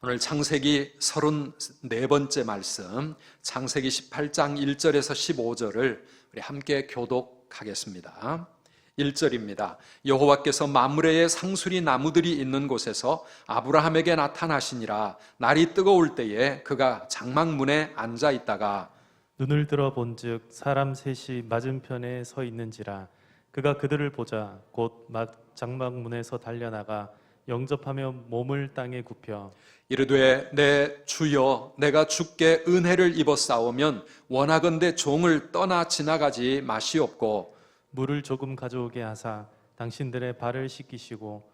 오늘 창세기 34번째 말씀, 창세기 18장 1절에서 15절을 우리 함께 교독하겠습니다. 1절입니다. 여호와께서 mamre의 상수리 나무들이 있는 곳에서 아브라함에게 나타나시니라. 날이 뜨거울 때에 그가 장막문에 앉아 있다가 눈을 들어 본즉 사람 셋이 맞은편에 서 있는지라. 그가 그들을 보자 곧 장막문에서 달려나가 영접하며 몸을 땅에 굽혀 이르되 내 주여 내가 주께 은혜를 입었사오면 원하건대 종을 떠나 지나가지 마시옵고 물을 조금 가져오게 하사 당신들의 발을 씻기시고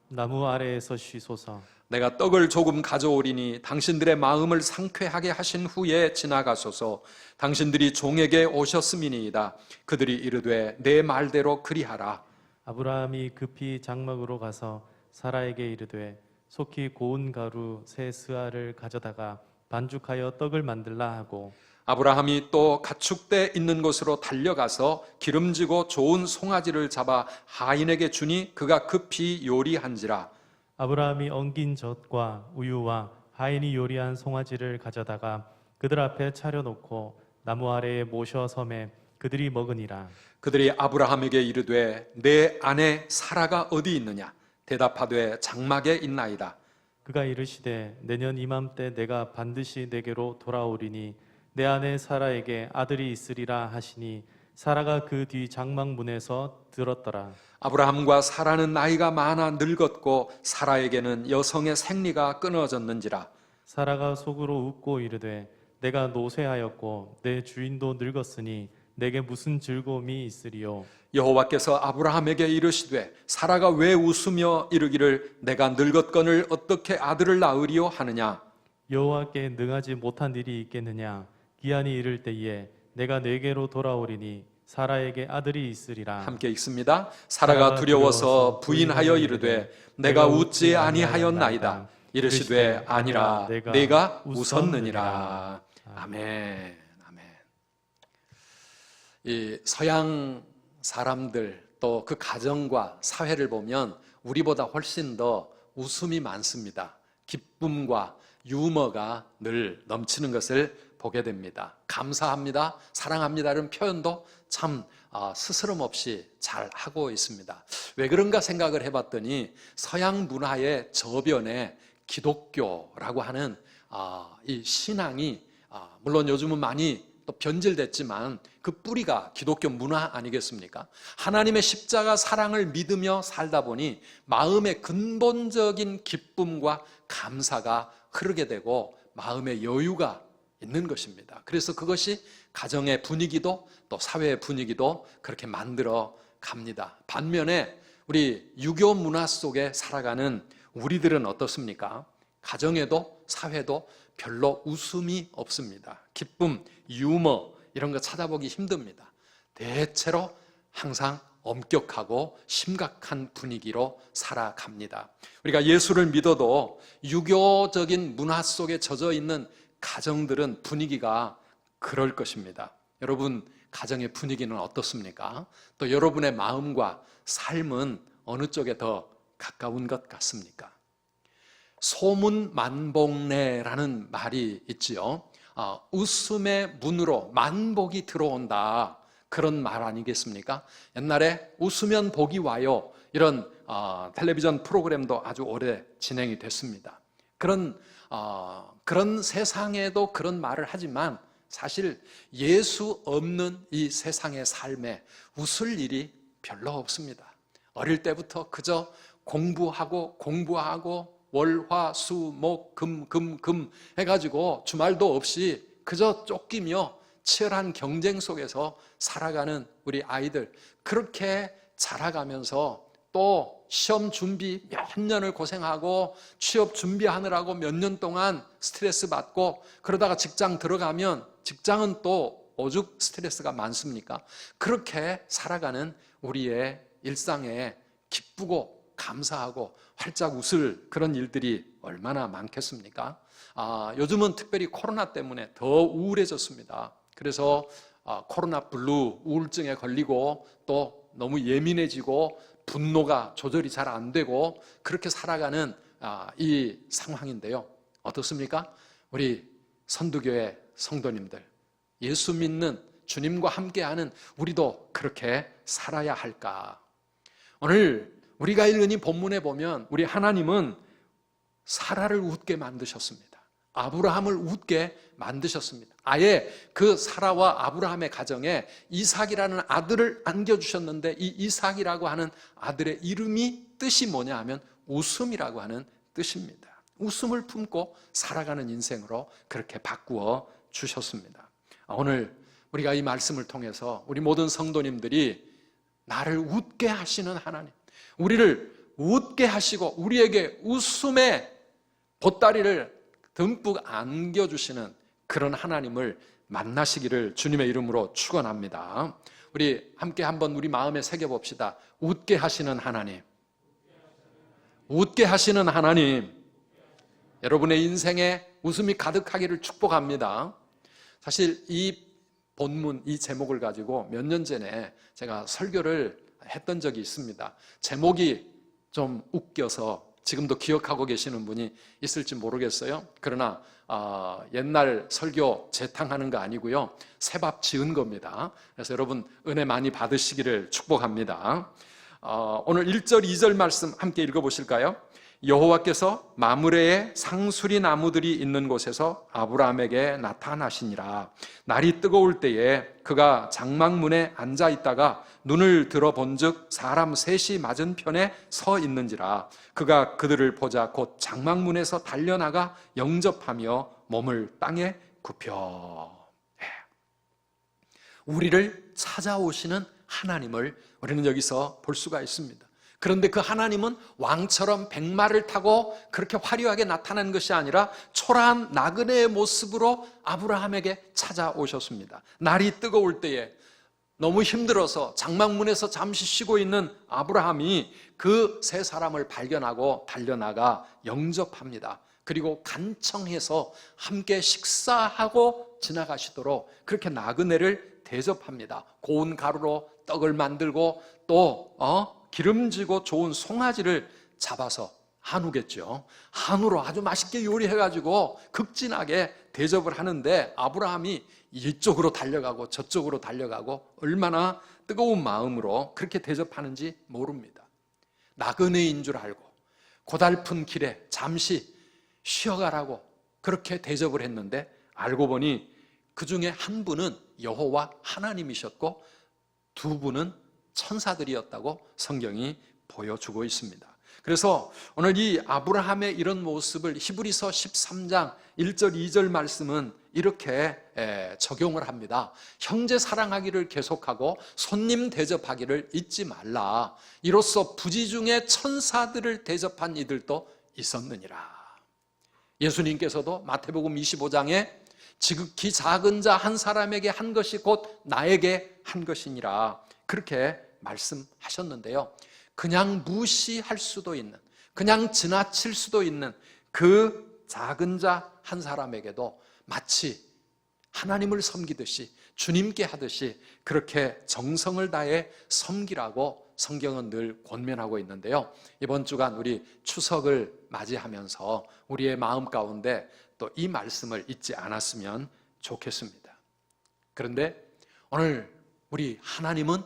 나무 아래에서 쉬소서. 내가 떡을 조금 가져오리니 당신들의 마음을 상쾌하게 하신 후에 지나가소서. 당신들이 종에게 오셨음이니이다. 그들이 이르되 내 말대로 그리하라. 아브라함이 급히 장막으로 가서 사라에게 이르되 속히 고운 가루 세 스아를 가져다가 반죽하여 떡을 만들라 하고 아브라함이 또 가축대 있는 곳으로 달려가서 기름지고 좋은 송아지를 잡아 하인에게 주니 그가 급히 요리한지라. 아브라함이 엉긴 젖과 우유와 하인이 요리한 송아지를 가져다가 그들 앞에 차려놓고 나무 아래에 모셔 섬에 그들이 먹으니라. 그들이 아브라함에게 이르되 내 아내 사라가 어디 있느냐? 대답하되 장막에 있나이다. 그가 이르시되 내년 이맘때 내가 반드시 내게로 돌아오리니 내 아내 사라에게 아들이 있으리라 하시니 사라가 그 뒤 장막문에서 들었더라. 아브라함과 사라는 나이가 많아 늙었고 사라에게는 여성의 생리가 끊어졌는지라. 사라가 속으로 웃고 이르되 내가 노쇠하였고 내 주인도 늙었으니 내게 무슨 즐거움이 있으리요. 여호와께서 아브라함에게 이르시되 사라가 왜 웃으며 이르기를 내가 늙었거늘 어떻게 아들을 낳으리요 하느냐. 여호와께 능하지 못한 일이 있겠느냐. 기한이 이를 때에 내가 내게로 돌아오리니 사라에게 아들이 있으리라. 함께 읽습니다. 사라가 두려워서 부인하여 이르되 내가 웃지 아니하였나이다. 이르시되 아니라 내가 웃었느니라. 아멘. 아멘. 이 서양 사람들 또 그 가정과 사회를 보면 우리보다 훨씬 더 웃음이 많습니다. 기쁨과 유머가 늘 넘치는 것을 보게 됩니다. 감사합니다, 사랑합니다 이런 표현도 참 스스럼 없이 잘 하고 있습니다. 왜 그런가 생각을 해봤더니 서양 문화의 저변에 기독교라고 하는 이 신앙이 물론 요즘은 많이 또 변질됐지만 그 뿌리가 기독교 문화 아니겠습니까? 하나님의 십자가 사랑을 믿으며 살다 보니 마음의 근본적인 기쁨과 감사가 흐르게 되고 마음의 여유가 있는 것입니다. 그래서 그것이 가정의 분위기도 또 사회의 분위기도 그렇게 만들어 갑니다. 반면에 우리 유교 문화 속에 살아가는 우리들은 어떻습니까? 가정에도 사회도 별로 웃음이 없습니다. 기쁨, 유머 이런 거 찾아보기 힘듭니다. 대체로 항상 엄격하고 심각한 분위기로 살아갑니다. 우리가 예수를 믿어도 유교적인 문화 속에 젖어 있는 가정들은 분위기가 그럴 것입니다. 여러분 가정의 분위기는 어떻습니까? 또 여러분의 마음과 삶은 어느 쪽에 더 가까운 것 같습니까? 소문만복래라는 말이 있지요. 웃음의 문으로 만복이 들어온다 그런 말 아니겠습니까? 옛날에 웃으면 복이 와요 이런 텔레비전 프로그램도 아주 오래 진행이 됐습니다. 그런 세상에도 그런 말을 하지만 사실 예수 없는 이 세상의 삶에 웃을 일이 별로 없습니다. 어릴 때부터 그저 공부하고 월, 화, 수, 목, 금 해가지고 주말도 없이 그저 쫓기며 치열한 경쟁 속에서 살아가는 우리 아이들 그렇게 자라가면서 또 시험 준비 몇 년을 고생하고 취업 준비하느라고 몇 년 동안 스트레스 받고 그러다가 직장 들어가면 직장은 또 오죽 스트레스가 많습니까? 그렇게 살아가는 우리의 일상에 기쁘고 감사하고 활짝 웃을 그런 일들이 얼마나 많겠습니까? 요즘은 특별히 코로나 때문에 더 우울해졌습니다. 그래서 코로나 블루, 우울증에 걸리고 또 너무 예민해지고 분노가 조절이 잘 안 되고 그렇게 살아가는 이 상황인데요. 어떻습니까? 우리 선두교회 성도님들, 예수 믿는 주님과 함께하는 우리도 그렇게 살아야 할까? 오늘 우리가 읽은 이 본문에 보면 우리 하나님은 사라를 웃게 만드셨습니다. 아브라함을 웃게 만드셨습니다. 아예 그 사라와 아브라함의 가정에 이삭이라는 아들을 안겨주셨는데, 이 이삭이라고 하는 아들의 이름이 뜻이 뭐냐 하면 웃음이라고 하는 뜻입니다. 웃음을 품고 살아가는 인생으로 그렇게 바꾸어 주셨습니다. 오늘 우리가 이 말씀을 통해서 우리 모든 성도님들이 나를 웃게 하시는 하나님, 우리를 웃게 하시고 우리에게 웃음의 보따리를 듬뿍 안겨주시는 그런 하나님을 만나시기를 주님의 이름으로 축원합니다. 우리 함께 한번 우리 마음에 새겨봅시다. 웃게 하시는 하나님, 웃게 하시는 하나님, 여러분의 인생에 웃음이 가득하기를 축복합니다. 사실 이 본문, 이 제목을 가지고 몇 년 전에 제가 설교를 했던 적이 있습니다. 제목이 좀 웃겨서 지금도 기억하고 계시는 분이 있을지 모르겠어요. 그러나 옛날 설교 재탕하는 거 아니고요, 새밥 지은 겁니다. 그래서 여러분 은혜 많이 받으시기를 축복합니다. 오늘 1절 2절 말씀 함께 읽어보실까요? 여호와께서 마므레의 상수리 나무들이 있는 곳에서 아브라함에게 나타나시니라. 날이 뜨거울 때에 그가 장막문에 앉아 있다가 눈을 들어본즉 사람 셋이 맞은편에 서 있는지라. 그가 그들을 보자 곧 장막문에서 달려나가 영접하며 몸을 땅에 굽혀. 우리를 찾아오시는 하나님을 우리는 여기서 볼 수가 있습니다. 그런데 그 하나님은 왕처럼 백마를 타고 그렇게 화려하게 나타난 것이 아니라 초라한 나그네의 모습으로 아브라함에게 찾아오셨습니다. 날이 뜨거울 때에 너무 힘들어서 장막문에서 잠시 쉬고 있는 아브라함이 그 세 사람을 발견하고 달려나가 영접합니다. 그리고 간청해서 함께 식사하고 지나가시도록 그렇게 나그네를 대접합니다. 고운 가루로 떡을 만들고 또 기름지고 좋은 송아지를 잡아서 한우겠죠. 한우로 아주 맛있게 요리해가지고 극진하게 대접을 하는데 아브라함이 이쪽으로 달려가고 저쪽으로 달려가고 얼마나 뜨거운 마음으로 그렇게 대접하는지 모릅니다. 나그네인 줄 알고 고달픈 길에 잠시 쉬어가라고 그렇게 대접을 했는데 알고 보니 그 중에 한 분은 여호와 하나님이셨고 두 분은 천사들이었다고 성경이 보여주고 있습니다. 그래서 오늘 이 아브라함의 이런 모습을 히브리서 13장 1절 2절 말씀은 이렇게 적용을 합니다. 형제 사랑하기를 계속하고 손님 대접하기를 잊지 말라. 이로써 부지 중에 천사들을 대접한 이들도 있었느니라. 예수님께서도 마태복음 25장에 지극히 작은 자 한 사람에게 한 것이 곧 나에게 한 것이니라 그렇게 말씀하셨는데요, 그냥 무시할 수도 있는, 그냥 지나칠 수도 있는 그 작은 자 한 사람에게도 마치 하나님을 섬기듯이 주님께 하듯이 그렇게 정성을 다해 섬기라고 성경은 늘 권면하고 있는데요, 이번 주간 우리 추석을 맞이하면서 우리의 마음 가운데 또 이 말씀을 잊지 않았으면 좋겠습니다. 그런데 오늘 우리 하나님은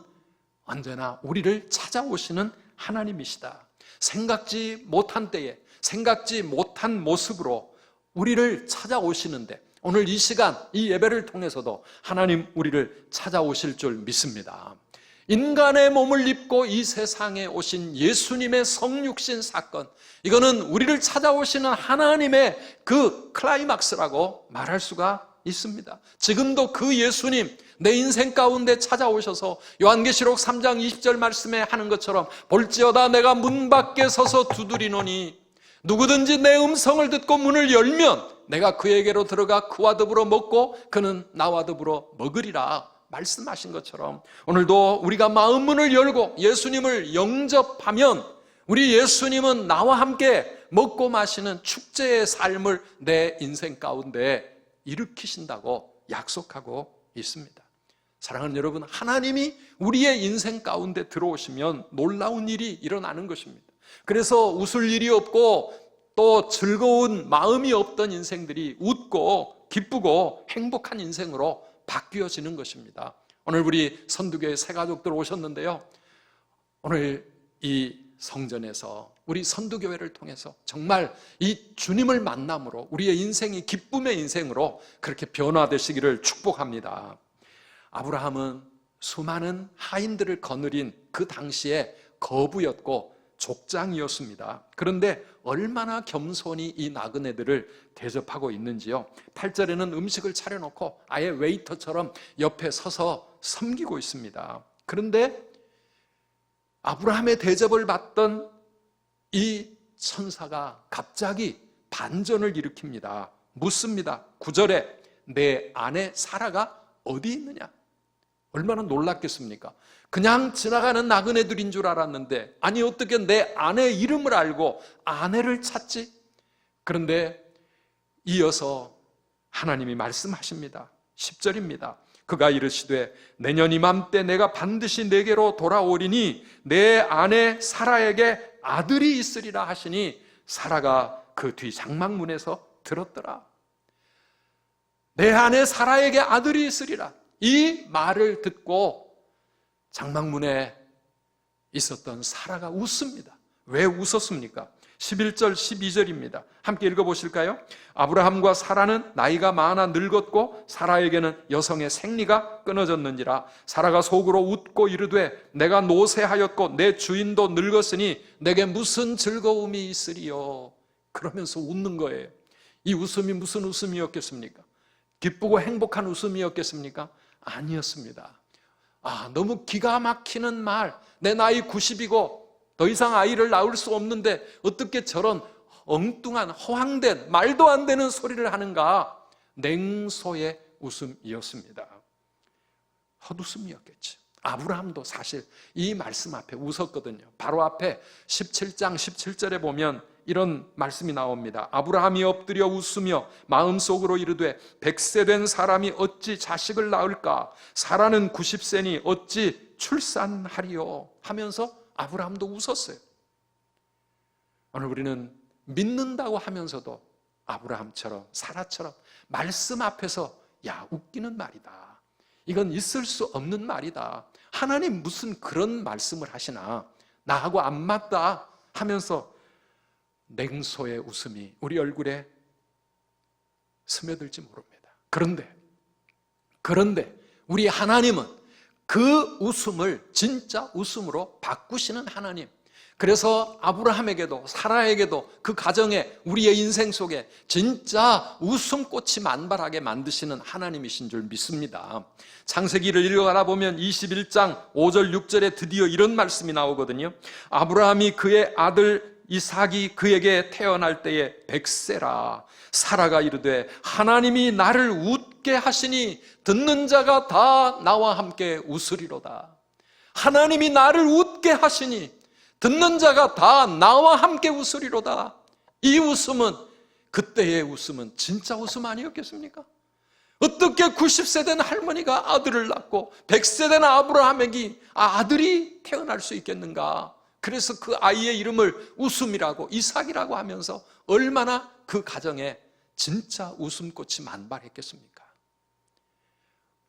언제나 우리를 찾아오시는 하나님이시다. 생각지 못한 때에 생각지 못한 모습으로 우리를 찾아오시는데 오늘 이 시간 이 예배를 통해서도 하나님 우리를 찾아오실 줄 믿습니다. 인간의 몸을 입고 이 세상에 오신 예수님의 성육신 사건, 이거는 우리를 찾아오시는 하나님의 그 클라이막스라고 말할 수가 있습니다. 지금도 그 예수님 내 인생 가운데 찾아오셔서 요한계시록 3장 20절 말씀에 하는 것처럼 볼지어다 내가 문 밖에 서서 두드리노니 누구든지 내 음성을 듣고 문을 열면 내가 그에게로 들어가 그와 더불어 먹고 그는 나와 더불어 먹으리라 말씀하신 것처럼 오늘도 우리가 마음 문을 열고 예수님을 영접하면 우리 예수님은 나와 함께 먹고 마시는 축제의 삶을 내 인생 가운데 일으키신다고 약속하고 있습니다. 사랑하는 여러분, 하나님이 우리의 인생 가운데 들어오시면 놀라운 일이 일어나는 것입니다. 그래서 웃을 일이 없고 또 즐거운 마음이 없던 인생들이 웃고 기쁘고 행복한 인생으로 바뀌어지는 것입니다. 오늘 우리 선두교회 새 가족들 오셨는데요, 오늘 이 성전에서 우리 선두교회를 통해서 정말 이 주님을 만남으로 우리의 인생이 기쁨의 인생으로 그렇게 변화되시기를 축복합니다. 아브라함은 수많은 하인들을 거느린 그 당시에 거부였고 족장이었습니다. 그런데 얼마나 겸손히 이 나그네들을 대접하고 있는지요. 8절에는 음식을 차려놓고 아예 웨이터처럼 옆에 서서 섬기고 있습니다. 그런데 아브라함의 대접을 받던 이 천사가 갑자기 반전을 일으킵니다. 묻습니다. 9절에 내 아내 사라가 어디 있느냐? 얼마나 놀랐겠습니까? 그냥 지나가는 나그네들인 줄 알았는데, 아니 어떻게 내 아내의 이름을 알고 아내를 찾지? 그런데 이어서 하나님이 말씀하십니다. 10절입니다. 그가 이르시되 내년 이맘때 내가 반드시 내게로 돌아오리니 내 아내 사라에게 아들이 있으리라 하시니 사라가 그 뒤 장막문에서 들었더라. 내 아내 사라에게 아들이 있으리라. 이 말을 듣고 장막문에 있었던 사라가 웃습니다. 왜 웃었습니까? 11절 12절입니다. 함께 읽어보실까요? 아브라함과 사라는 나이가 많아 늙었고 사라에게는 여성의 생리가 끊어졌는지라. 사라가 속으로 웃고 이르되 내가 노쇠하였고 내 주인도 늙었으니 내게 무슨 즐거움이 있으리요. 그러면서 웃는 거예요. 이 웃음이 무슨 웃음이었겠습니까? 기쁘고 행복한 웃음이었겠습니까? 아니었습니다. 너무 기가 막히는 말, 내 나이 90이고 더 이상 아이를 낳을 수 없는데 어떻게 저런 엉뚱한 허황된 말도 안 되는 소리를 하는가? 냉소의 웃음이었습니다. 헛웃음이었겠죠. 아브라함도 사실 이 말씀 앞에 웃었거든요. 바로 앞에 17장 17절에 보면 이런 말씀이 나옵니다. 아브라함이 엎드려 웃으며 마음속으로 이르되 100세 된 사람이 어찌 자식을 낳을까? 사라는 90세니 어찌 출산하리요? 하면서 아브라함도 웃었어요. 오늘 우리는 믿는다고 하면서도 아브라함처럼 사라처럼 말씀 앞에서 야, 웃기는 말이다, 이건 있을 수 없는 말이다, 하나님 무슨 그런 말씀을 하시나, 나하고 안 맞다 하면서 냉소의 웃음이 우리 얼굴에 스며들지 모릅니다. 그런데 우리 하나님은 그 웃음을 진짜 웃음으로 바꾸시는 하나님. 그래서 아브라함에게도 사라에게도 그 가정에 우리의 인생 속에 진짜 웃음꽃이 만발하게 만드시는 하나님이신 줄 믿습니다. 창세기를 읽어가다 보면 21장 5절 6절에 드디어 이런 말씀이 나오거든요. 아브라함이 그의 아들 이삭이 그에게 태어날 때에 100세라. 사라가 이르되 하나님이 나를 웃게 하시니 듣는 자가 다 나와 함께 웃으리로다. 하나님이 나를 웃게 하시니 듣는 자가 다 나와 함께 웃으리로다. 이 웃음은, 그때의 웃음은 진짜 웃음 아니었겠습니까? 어떻게 90세 된 할머니가 아들을 낳고 100세 된 아브라함에게 아들이 태어날 수 있겠는가? 그래서 그 아이의 이름을 웃음이라고, 이삭이라고 하면서 얼마나 그 가정에 진짜 웃음꽃이 만발했겠습니까?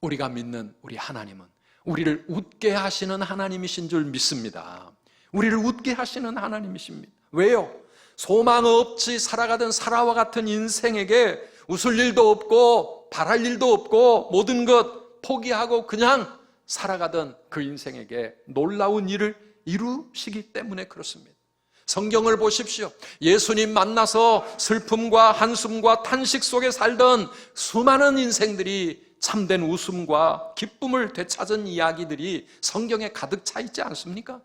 우리가 믿는 우리 하나님은 우리를 웃게 하시는 하나님이신 줄 믿습니다. 우리를 웃게 하시는 하나님이십니다. 왜요? 소망 없이 살아가던 사라와 같은 인생에게 웃을 일도 없고 바랄 일도 없고 모든 것 포기하고 그냥 살아가던 그 인생에게 놀라운 일을 이루시기 때문에 그렇습니다. 성경을 보십시오. 예수님 만나서 슬픔과 한숨과 탄식 속에 살던 수많은 인생들이 참된 웃음과 기쁨을 되찾은 이야기들이 성경에 가득 차 있지 않습니까?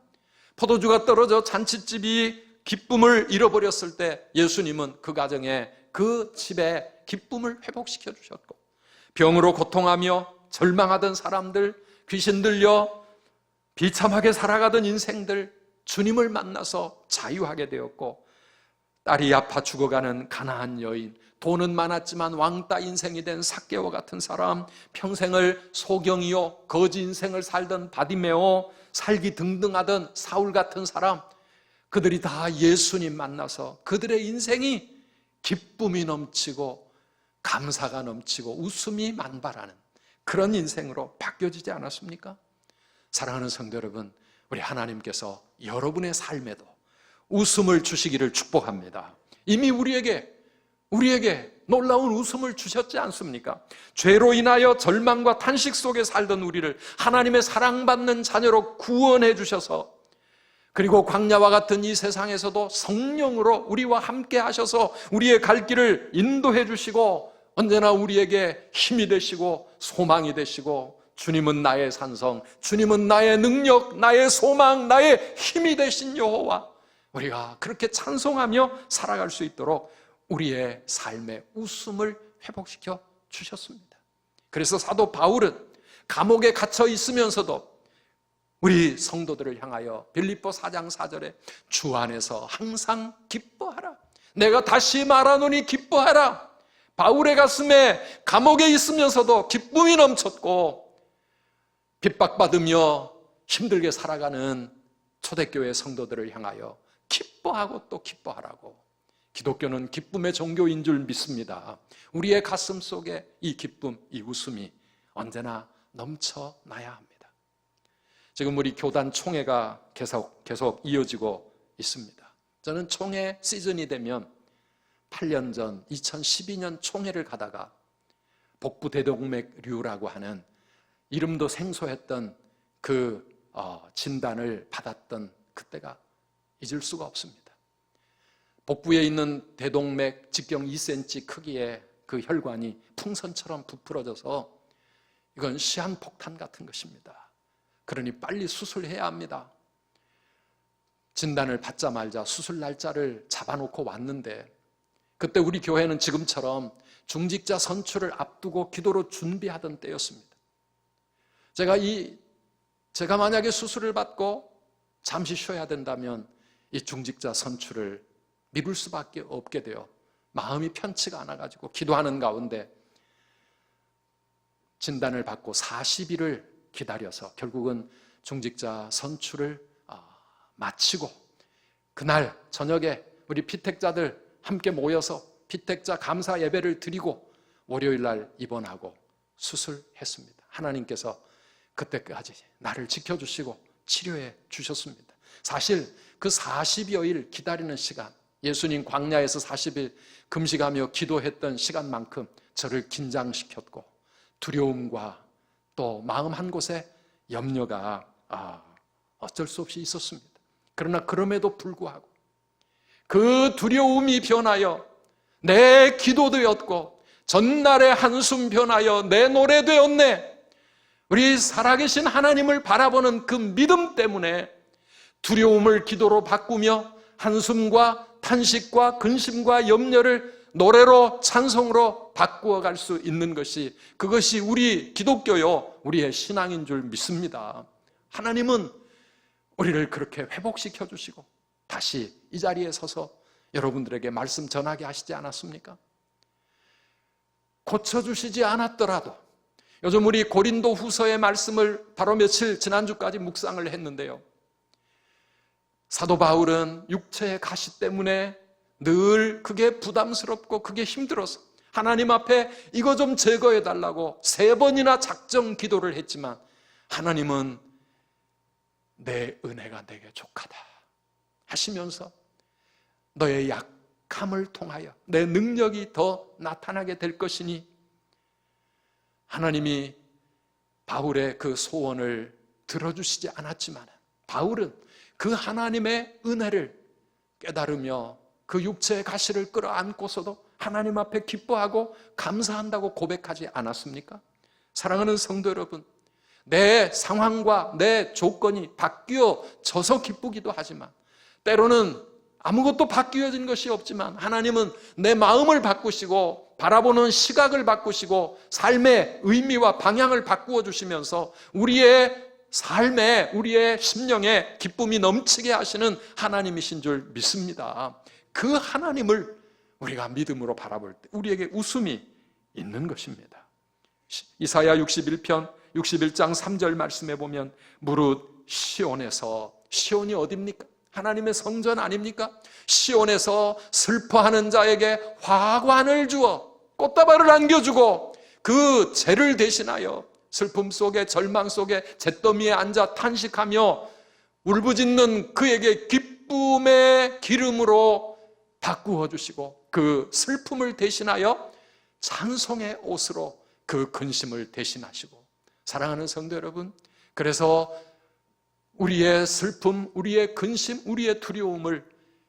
포도주가 떨어져 잔치집이 기쁨을 잃어버렸을 때 예수님은 그 가정에, 그 집에 기쁨을 회복시켜 주셨고, 병으로 고통하며 절망하던 사람들, 귀신 들려 비참하게 살아가던 인생들 주님을 만나서 자유하게 되었고, 딸이 아파 죽어가는 가나안 여인, 돈은 많았지만 왕따 인생이 된 삭개와 같은 사람, 평생을 소경이요 거지 인생을 살던 바디메오, 살기 등등하던 사울 같은 사람, 그들이 다 예수님 만나서 그들의 인생이 기쁨이 넘치고 감사가 넘치고 웃음이 만발하는 그런 인생으로 바뀌어지지 않았습니까? 사랑하는 성도 여러분, 우리 하나님께서 여러분의 삶에도 웃음을 주시기를 축복합니다. 이미 우리에게 놀라운 웃음을 주셨지 않습니까? 죄로 인하여 절망과 탄식 속에 살던 우리를 하나님의 사랑받는 자녀로 구원해 주셔서, 그리고 광야와 같은 이 세상에서도 성령으로 우리와 함께 하셔서 우리의 갈 길을 인도해 주시고 언제나 우리에게 힘이 되시고 소망이 되시고, 주님은 나의 산성, 주님은 나의 능력, 나의 소망, 나의 힘이 되신 여호와, 우리가 그렇게 찬송하며 살아갈 수 있도록 우리의 삶의 웃음을 회복시켜 주셨습니다. 그래서 사도 바울은 감옥에 갇혀 있으면서도 우리 성도들을 향하여 빌립보 4장 4절에 주 안에서 항상 기뻐하라, 내가 다시 말하노니 기뻐하라. 바울의 가슴에 감옥에 있으면서도 기쁨이 넘쳤고, 핍박받으며 힘들게 살아가는 초대교회 성도들을 향하여 기뻐하고 또 기뻐하라고. 기독교는 기쁨의 종교인 줄 믿습니다. 우리의 가슴 속에 이 기쁨, 이 웃음이 언제나 넘쳐나야 합니다. 지금 우리 교단 총회가 계속 이어지고 있습니다. 저는 총회 시즌이 되면 8년 전 2012년 총회를 가다가 복부대동맥류라고 하는 이름도 생소했던 그 진단을 받았던 그때가 잊을 수가 없습니다. 복부에 있는 대동맥 직경 2cm 크기의 그 혈관이 풍선처럼 부풀어져서 이건 시한폭탄 같은 것입니다. 그러니 빨리 수술해야 합니다. 진단을 받자마자 수술 날짜를 잡아놓고 왔는데, 그때 우리 교회는 지금처럼 중직자 선출을 앞두고 기도로 준비하던 때였습니다. 제가 만약에 수술을 받고 잠시 쉬어야 된다면 이 중직자 선출을 미룰 수밖에 없게 되어 마음이 편치가 않아가지고 기도하는 가운데 진단을 받고 40일을 기다려서 결국은 중직자 선출을 마치고 그날 저녁에 우리 피택자들 함께 모여서 피택자 감사 예배를 드리고 월요일 날 입원하고 수술했습니다. 하나님께서 그때까지 나를 지켜주시고 치료해 주셨습니다. 사실 그 40여일 기다리는 시간, 예수님 광야에서 40일 금식하며 기도했던 시간만큼 저를 긴장시켰고 두려움과 또 마음 한 곳에 염려가 어쩔 수 없이 있었습니다. 그러나 그럼에도 불구하고 그 두려움이 변하여 내 기도 되었고 전날의 한숨 변하여 내 노래 되었네. 우리 살아계신 하나님을 바라보는 그 믿음 때문에 두려움을 기도로 바꾸며 한숨과 탄식과 근심과 염려를 노래로 찬송으로 바꾸어 갈 수 있는 것이, 그것이 우리 기독교요, 우리의 신앙인 줄 믿습니다. 하나님은 우리를 그렇게 회복시켜 주시고 다시 이 자리에 서서 여러분들에게 말씀 전하게 하시지 않았습니까? 고쳐주시지 않았더라도, 요즘 우리 고린도 후서의 말씀을 바로 며칠 지난주까지 묵상을 했는데요, 사도 바울은 육체의 가시 때문에 늘 그게 부담스럽고 그게 힘들어서 하나님 앞에 이거 좀 제거해 달라고 3번이나 작정 기도를 했지만 하나님은 내 은혜가 내게 족하다 하시면서 너의 약함을 통하여 내 능력이 더 나타나게 될 것이니, 하나님이 바울의 그 소원을 들어주시지 않았지만 바울은 그 하나님의 은혜를 깨달으며 그 육체의 가시를 끌어안고서도 하나님 앞에 기뻐하고 감사한다고 고백하지 않았습니까? 사랑하는 성도 여러분, 내 상황과 내 조건이 바뀌어져서 기쁘기도 하지만 때로는 아무것도 바뀌어진 것이 없지만 하나님은 내 마음을 바꾸시고 바라보는 시각을 바꾸시고 삶의 의미와 방향을 바꾸어 주시면서 우리의 삶에, 우리의 심령에 기쁨이 넘치게 하시는 하나님이신 줄 믿습니다. 그 하나님을 우리가 믿음으로 바라볼 때 우리에게 웃음이 있는 것입니다. 이사야 61편 61장 3절 말씀에 보면 무릇 시온에서, 시온이 어디입니까? 하나님의 성전 아닙니까? 시온에서 슬퍼하는 자에게 화관을 주어 꽃다발을 안겨주고 그 죄를 대신하여 슬픔 속에 절망 속에 잿더미에 앉아 탄식하며 울부짖는 그에게 기쁨의 기름으로 바꾸어 주시고 그 슬픔을 대신하여 찬송의 옷으로 그 근심을 대신하시고, 사랑하는 성도 여러분, 그래서 우리의 슬픔, 우리의 근심, 우리의 두려움을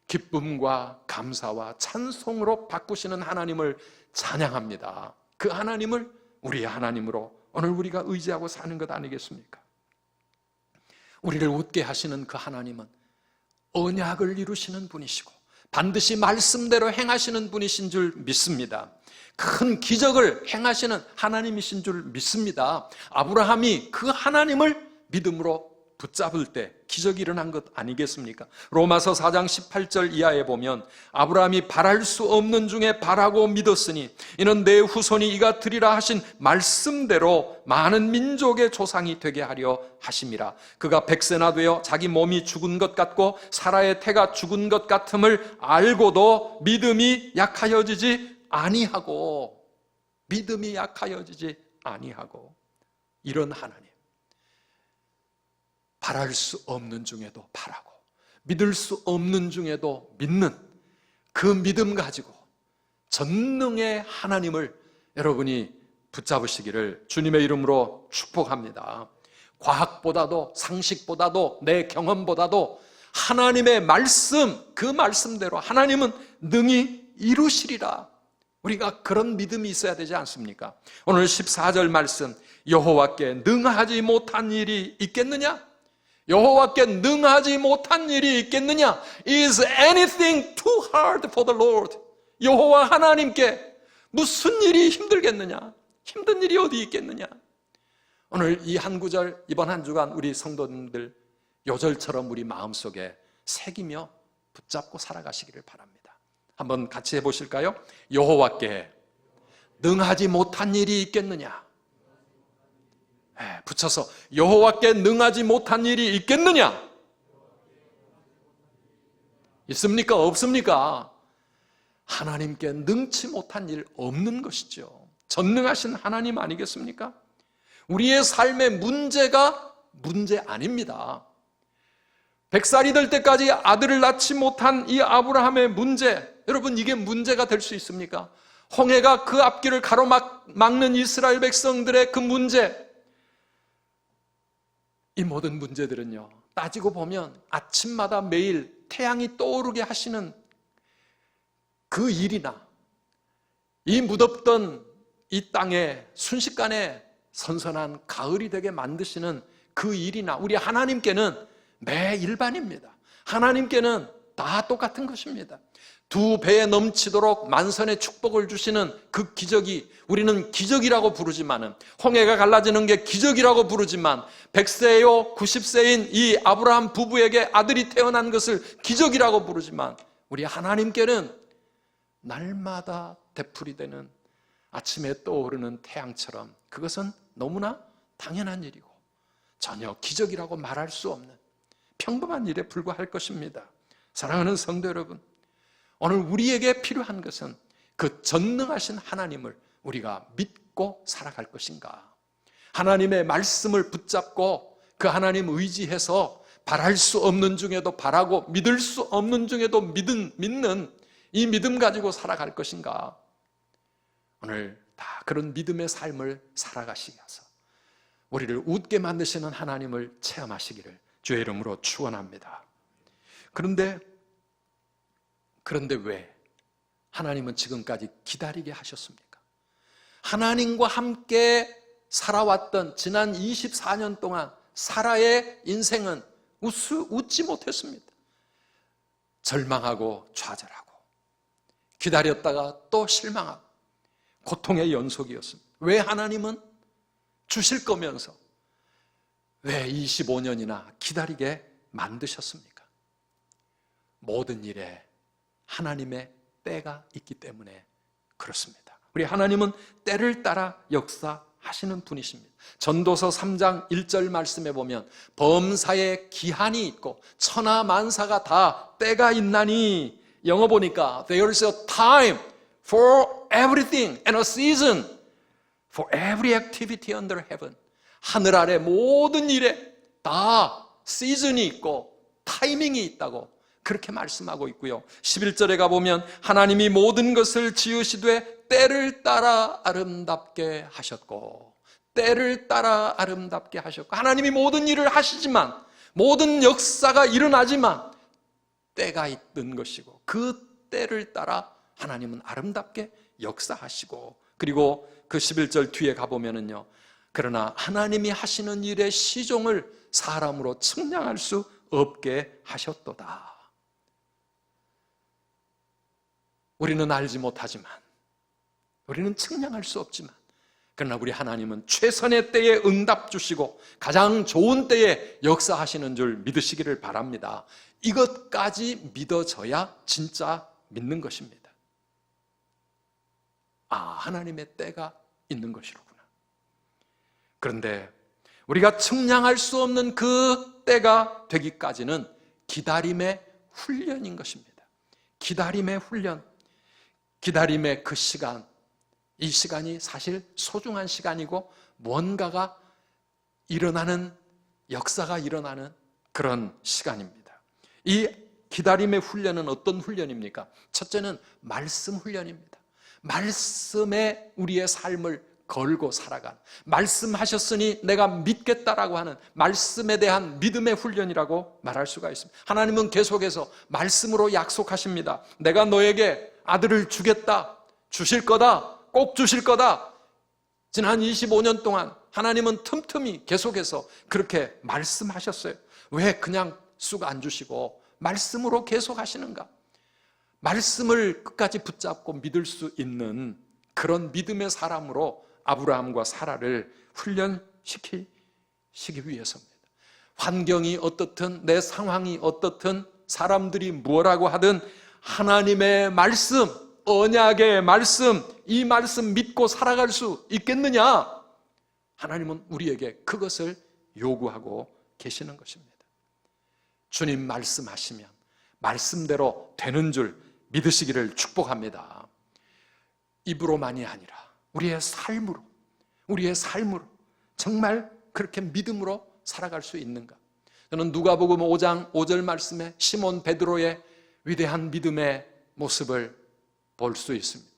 기쁨과 감사와 찬송으로 바꾸시는 하나님을 찬양합니다. 그 하나님을 우리의 하나님으로 오늘 우리가 의지하고 사는 것 아니겠습니까? 우리를 웃게 하시는 그 하나님은 언약을 이루시는 분이시고 반드시 말씀대로 행하시는 분이신 줄 믿습니다. 큰 기적을 행하시는 하나님이신 줄 믿습니다. 아브라함이 그 하나님을 믿음으로 붙잡을 때 기적이 일어난 것 아니겠습니까? 로마서 4장 18절 이하에 보면 아브라함이 바랄 수 없는 중에 바라고 믿었으니 이는 내 후손이 이가 되리라 하신 말씀대로 많은 민족의 조상이 되게 하려 하심이라. 그가 100세나 되어 자기 몸이 죽은 것 같고 사라의 태가 죽은 것 같음을 알고도 믿음이 약하여지지 아니하고, 믿음이 약하여지지 아니하고, 이런 하나님, 바랄 수 없는 중에도 바라고 믿을 수 없는 중에도 믿는 그 믿음 가지고 전능의 하나님을 여러분이 붙잡으시기를 주님의 이름으로 축복합니다. 과학보다도 상식보다도 내 경험보다도 하나님의 말씀, 그 말씀대로 하나님은 능히 이루시리라. 우리가 그런 믿음이 있어야 되지 않습니까? 오늘 14절 말씀, 여호와께 능하지 못한 일이 있겠느냐? 여호와께 능하지 못한 일이 있겠느냐? Is anything too hard for the Lord? 여호와 하나님께 무슨 일이 힘들겠느냐? 힘든 일이 어디 있겠느냐? 오늘 이 한 구절, 이번 한 주간 우리 성도님들 요절처럼 우리 마음속에 새기며 붙잡고 살아가시기를 바랍니다. 한번 같이 해보실까요? 여호와께 능하지 못한 일이 있겠느냐? 붙여서 여호와께 능하지 못한 일이 있겠느냐? 있습니까? 없습니까? 하나님께 능치 못한 일 없는 것이죠. 전능하신 하나님 아니겠습니까? 우리의 삶의 문제가 문제 아닙니다. 100살이 될 때까지 아들을 낳지 못한 이 아브라함의 문제, 여러분 이게 문제가 될 수 있습니까? 홍해가 그 앞길을 가로막는 이스라엘 백성들의 그 문제, 이 모든 문제들은요, 따지고 보면 아침마다 매일 태양이 떠오르게 하시는 그 일이나 이 무덥던 이 땅에 순식간에 선선한 가을이 되게 만드시는 그 일이나 우리 하나님께는 매 일반입니다. 하나님께는 다 똑같은 것입니다. 두 배에 넘치도록 만선의 축복을 주시는 그 기적이 우리는 기적이라고 부르지만은, 홍해가 갈라지는 게 기적이라고 부르지만, 100세요 90세인 이 아브라함 부부에게 아들이 태어난 것을 기적이라고 부르지만, 우리 하나님께는 날마다 되풀이 되는 아침에 떠오르는 태양처럼 그것은 너무나 당연한 일이고 전혀 기적이라고 말할 수 없는 평범한 일에 불과할 것입니다. 사랑하는 성도 여러분, 오늘 우리에게 필요한 것은 그 전능하신 하나님을 우리가 믿고 살아갈 것인가? 하나님의 말씀을 붙잡고 그 하나님 의지해서 바랄 수 없는 중에도 바라고 믿을 수 없는 중에도 믿는 이 믿음 가지고 살아갈 것인가? 오늘 다 그런 믿음의 삶을 살아가시게 하소 우리를 웃게 만드시는 하나님을 체험하시기를 주의 이름으로 축원합니다. 그런데 왜 하나님은 지금까지 기다리게 하셨습니까? 하나님과 함께 살아왔던 지난 24년 동안 사라의 인생은 웃지 못했습니다. 절망하고 좌절하고 기다렸다가 또 실망하고 고통의 연속이었습니다. 왜 하나님은 주실 거면서 왜 25년이나 기다리게 만드셨습니까? 모든 일에 하나님의 때가 있기 때문에 그렇습니다. 우리 하나님은 때를 따라 역사하십니다. 하시는 분이십니다. 전도서 3장 1절 말씀에 보면 범사에 기한이 있고 천하 만사가 다 때가 있나니, 영어 보니까 There's a time for everything and a season for every activity under heaven. 하늘 아래 모든 일에 다 시즌이 있고 타이밍이 있다고 그렇게 말씀하고 있고요. 11절에 가보면 하나님이 모든 것을 지으시되 때를 따라 아름답게 하셨고, 때를 따라 아름답게 하셨고, 하나님이 모든 일을 하시지만, 모든 역사가 일어나지만 때가 있는 것이고, 그 때를 따라 하나님은 아름답게 역사하시고, 그리고 그 11절 뒤에 가보면은요, 그러나 하나님이 하시는 일의 시종을 사람으로 측량할 수 없게 하셨도다. 우리는 알지 못하지만, 우리는 측량할 수 없지만, 그러나 우리 하나님은 최선의 때에 응답 주시고 가장 좋은 때에 역사하시는 줄 믿으시기를 바랍니다. 이것까지 믿어져야 진짜 믿는 것입니다. 아, 하나님의 때가 있는 것이로구나. 그런데 우리가 측량할 수 없는 그 때가 되기까지는 기다림의 훈련인 것입니다. 기다림의 훈련, 기다림의 그 시간, 이 시간이 사실 소중한 시간이고 뭔가가 일어나는, 역사가 일어나는 그런 시간입니다. 이 기다림의 훈련은 어떤 훈련입니까? 첫째는 말씀 훈련입니다. 말씀에 우리의 삶을 걸고 살아간, 말씀하셨으니 내가 믿겠다라고 하는 말씀에 대한 믿음의 훈련이라고 말할 수가 있습니다. 하나님은 계속해서 말씀으로 약속하십니다. 내가 너에게 아들을 주겠다, 주실 거다, 꼭 주실 거다. 지난 25년 동안 하나님은 틈틈이 계속해서 그렇게 말씀하셨어요. 왜 그냥 쑥 안 주시고 말씀으로 계속 하시는가? 말씀을 끝까지 붙잡고 믿을 수 있는 그런 믿음의 사람으로 아브라함과 사라를 훈련시키기 위해서입니다. 환경이 어떻든, 내 상황이 어떻든, 사람들이 뭐라고 하든 하나님의 말씀, 언약의 말씀, 이 말씀 믿고 살아갈 수 있겠느냐? 하나님은 우리에게 그것을 요구하고 계시는 것입니다. 주님 말씀하시면 말씀대로 되는 줄 믿으시기를 축복합니다. 입으로만이 아니라 우리의 삶으로 정말 그렇게 믿음으로 살아갈 수 있는가? 저는 누가복음 5장 5절 말씀에 시몬 베드로의 위대한 믿음의 모습을 볼 수 있습니다.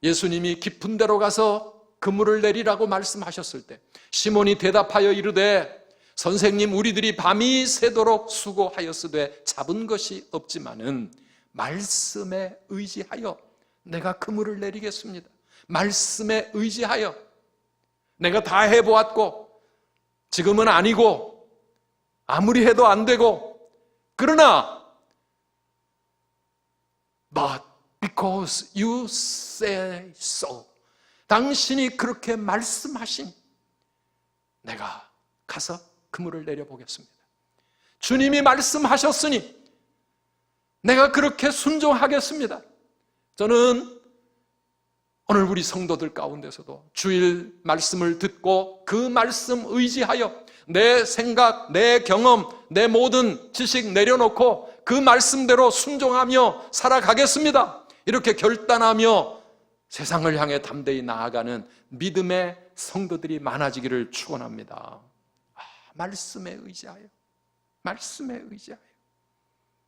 예수님이 깊은 데로 가서 그물을 내리라고 말씀하셨을 때 시몬이 대답하여 이르되 선생님, 우리들이 밤이 새도록 수고하였으되 잡은 것이 없지만은 말씀에 의지하여 내가 그물을 내리겠습니다. 말씀에 의지하여 내가 다 해보았고 지금은 아니고 아무리 해도 안 되고, 그러나 but because you say so, 당신이 그렇게 말씀하시니 내가 가서 그물을 내려보겠습니다. 주님이 말씀하셨으니 내가 그렇게 순종하겠습니다. 저는 오늘 우리 성도들 가운데서도 주일 말씀을 듣고 그 말씀 의지하여 내 생각, 내 경험, 내 모든 지식 내려놓고 그 말씀대로 순종하며 살아가겠습니다, 이렇게 결단하며 세상을 향해 담대히 나아가는 믿음의 성도들이 많아지기를 축원합니다. 말씀에 의지하여, 말씀에 의지하여.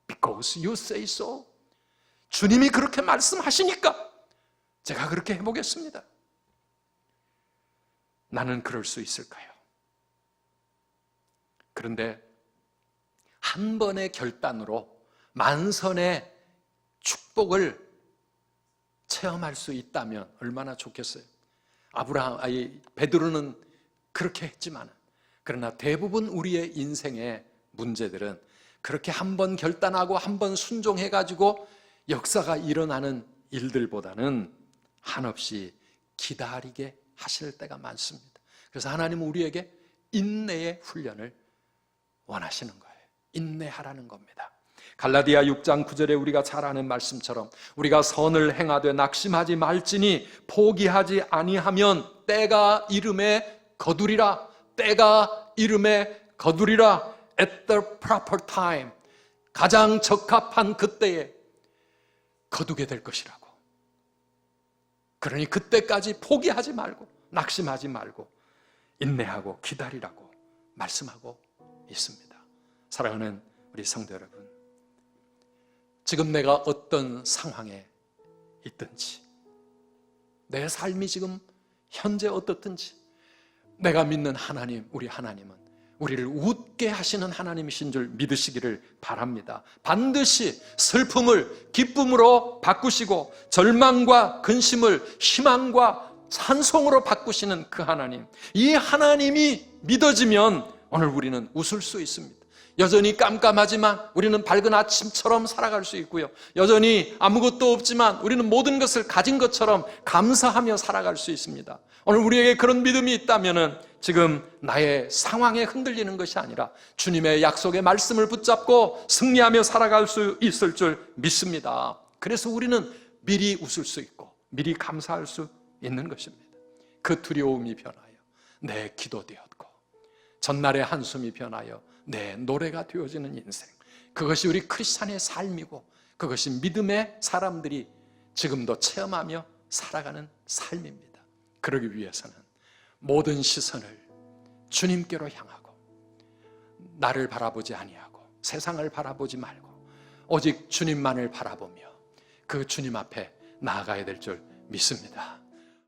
Because you say so. 주님이 그렇게 말씀하시니까 제가 그렇게 해보겠습니다. 나는 그럴 수 있을까요? 그런데 한 번의 결단으로 만선의 축복을 체험할 수 있다면 얼마나 좋겠어요. 베드로는 그렇게 했지만, 그러나 대부분 우리의 인생의 문제들은 그렇게 한 번 결단하고 한 번 순종해가지고 역사가 일어나는 일들보다는 한없이 기다리게 하실 때가 많습니다. 그래서 하나님은 우리에게 인내의 훈련을 원하시는 거예요. 인내하라는 겁니다. 갈라디아 6장 9절에 우리가 잘 아는 말씀처럼 우리가 선을 행하되 낙심하지 말지니 포기하지 아니하면 때가 이름에 거두리라. 때가 이름에 거두리라. At the proper time. 가장 적합한 그때에 거두게 될 것이라고. 그러니 그때까지 포기하지 말고 낙심하지 말고 인내하고 기다리라고 말씀하고 있습니다. 사랑하는 우리 성도 여러분, 지금 내가 어떤 상황에 있든지, 내 삶이 지금 현재 어떻든지, 내가 믿는 하나님, 우리 하나님은 우리를 웃게 하시는 하나님이신 줄 믿으시기를 바랍니다. 반드시 슬픔을 기쁨으로 바꾸시고 절망과 근심을 희망과 찬송으로 바꾸시는 그 하나님, 이 하나님이 믿어지면 오늘 우리는 웃을 수 있습니다. 여전히 깜깜하지만 우리는 밝은 아침처럼 살아갈 수 있고요, 여전히 아무것도 없지만 우리는 모든 것을 가진 것처럼 감사하며 살아갈 수 있습니다. 오늘 우리에게 그런 믿음이 있다면 지금 나의 상황에 흔들리는 것이 아니라 주님의 약속의 말씀을 붙잡고 승리하며 살아갈 수 있을 줄 믿습니다. 그래서 우리는 미리 웃을 수 있고 미리 감사할 수 있는 것입니다. 그 두려움이 변하여 내 기도 되었고 전날의 한숨이 변하여 내 노래가 되어지는 인생, 그것이 우리 크리스찬의 삶이고 그것이 믿음의 사람들이 지금도 체험하며 살아가는 삶입니다. 그러기 위해서는 모든 시선을 주님께로 향하고 나를 바라보지 아니하고 세상을 바라보지 말고 오직 주님만을 바라보며 그 주님 앞에 나아가야 될 줄 믿습니다.